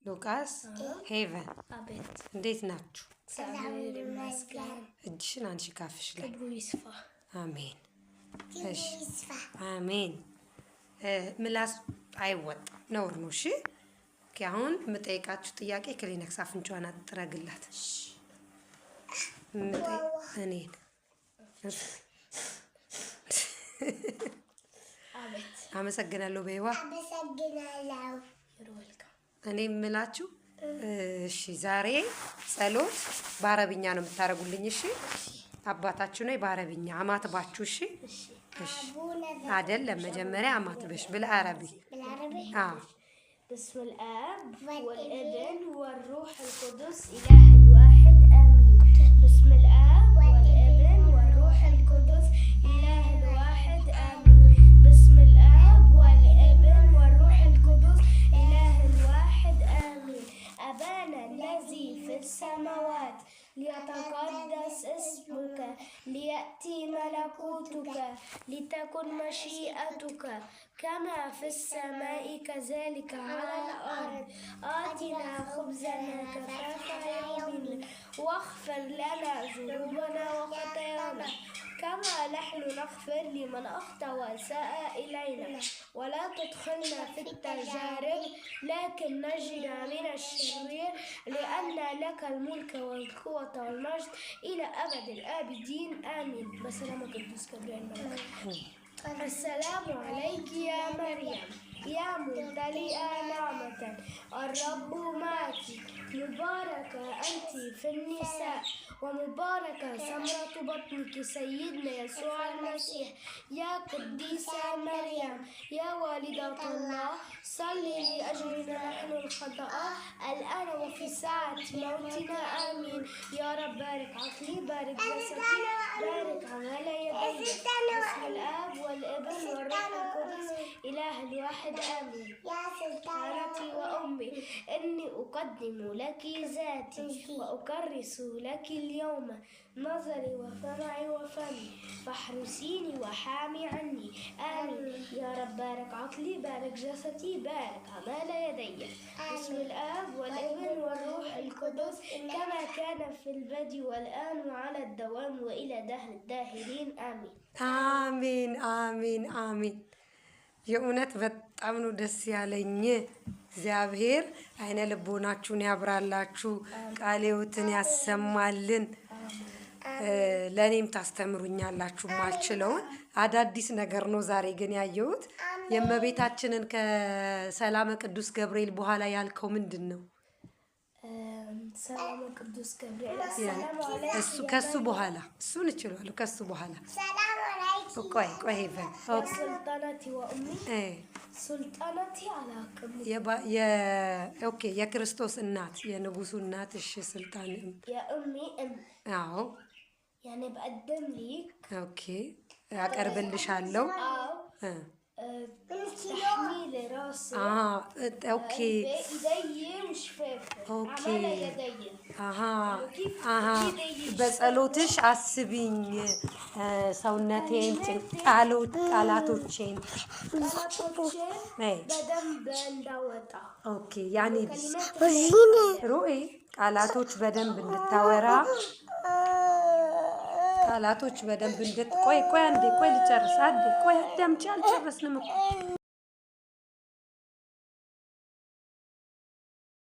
ሉቃስ ሄቨን አቤት እንዴት ናችሁ? እግዚአብሔር ይመስገን። እጅሽን አንቺ ካፍሽ ላይ ክብሩ ይስፋ። አሜን። እሺ አሜን። ምላስ አይወጣም ነውር ነው። እሺ አሁን የምጠይቃችሁ ጥያቄ ክሊነክስ አፍንጫዋን አጥረግላት። እኔን አመሰግናለሁ። በይዋ እኔ የምላችሁ እሺ፣ ዛሬ ጸሎት በአረብኛ ነው የምታረጉልኝ። እሺ አባታችሁ ነው በአረብኛ አማትባችሁ። እሺ እሺ አይደለም፣ መጀመሪያ አማትበሽ بالعربي بسم الآب والابن والروح القدس إله الواحد آمين. بسم الآب والابن والروح القدس إله الواحد آمين. بسم الآب والابن والروح القدس إله الواحد آمين. أبانا الذي في السماوات ليتقدس اسمك ليأتي ملكوتك لتكن مشيئتك كما في السماء كذلك على الأرض. آتنا خبزنا كفافنا يومنا واغفر لنا ذنوبنا وخطايانا كما نحن نغفر لمن أخطأ وأساء إلينا ولا تدخلنا في التجارب لكن نجنا من الشرير لأن لك الملك والقوة والمجد إلى أبد الآبدين آمين. بسلام القدوس جبريل الملك. السلام عليك يا مريم يا ممتلئة نعمة الرب معك مباركة أنت في النساء ومباركة ثمرة بطنك سيدنا يسوع المسيح. يا قديسة مريم يا والدة الله صلي لأجلنا نحن الخطأ الآن وفي ساعة موتنا آمين. يا رب بارك عقلي بارك جسدي بارك عمل يدي. بسم الآب والابن والروح القدس إله الواحد آمين. يا سلطانتي وأمي إني أقدم لك ذاتي وأكرس لك اليوم نظري وسمعي وفمي فاحرسيني وحامي عني آمين. يا رب بارك عقلي بارك جسدي بارك عمل يدي. بسم الآب والابن والروح القدس كما كان في البدء والآن وعلى الدوام وإلى دهر الداهرين آمين. አሜን አሜን አሜን። የእውነት በጣም ነው ደስ ያለኝ። እግዚአብሔር አይነ ልቦናችሁን ያብራላችሁ፣ ቃለ ሕይወትን ያሰማልን። ለኔም ታስተምሩኛላችሁ ማልችለውን አዳዲስ ነገር ነው ዛሬ ግን ያየሁት። የእመቤታችንን ከሰላመ ቅዱስ ገብርኤል በኋላ ያልከው ምንድነው? ሰላም ቅዱስ ገብርኤል እሱ ከሱ በኋላ እሱን እችላለሁ። ከሱ በኋላ ቆይ ሄቨን ሱልጣናቲ ወኡሚ ሱልጣናቲ አላቅም ኦኬ የክርስቶስ እናት የንጉሱ እናት። እሺ ስልጣን የኡሚ አዎ ያኔ በቀደም ሊክ ኦኬ አቀርብልሻለሁ። تحميل راسي اوكي ايدي مش فاكر اوكي يدي በጸሎትሽ አስቢኝ ሰውነቴን ቃላቶቼን በደንብ እንዳወጣ። ኦኬ ያኔ ሩኢ ቃላቶች በደንብ እንድታወራ ቃላቶች በደንብ ቆይ አንዴ ቆይ ልጨርስ። አንዴ ቆይ አዳምጪ፣ አልጨረስንም እኮ